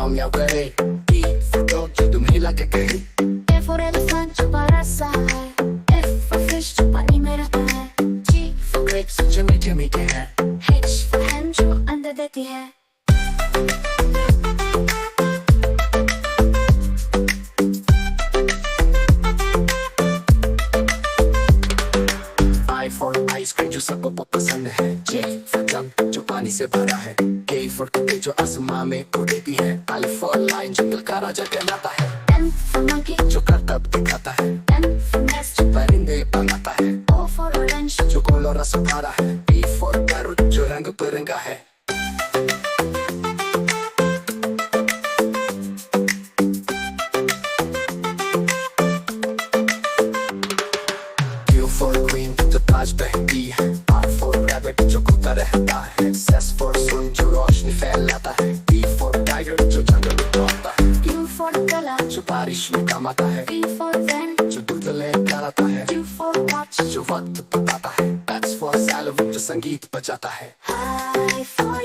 storm या वेळी. T for dog जो तुम हिला के कहीं. A for elephant जो बरसा है. F for fish जो पानी में रहता है. G for grapes जो मीठे मीठे हैं. H for hen जो अंडा देती है. I for ice cream जो सबको बहुत पसंद है. J for jump जो पानी से भरा है. K for kite जो आसमां में उड़ती है. L for lion जंगल का राजा कहलाता है. M for monkey जो करतब दिखाता है. N for nest जो परिंदे बनाता है. O for orange जो गोल और रस भरा है. P for parrot जो रंग बिरंगा है. Q for queen जो ताज पहनती है. R for rabbit जो घूमता रहता है. S for sun जो रोशनी फैलाता है. T for tiger जो जंगल में दौड़ता है. U for गला जो बारिश में काम आता है. V for van जो दूध लेकर आता है. Q for watch जो वक्त बताता है. X for salve जो संगीत बजाता है. I for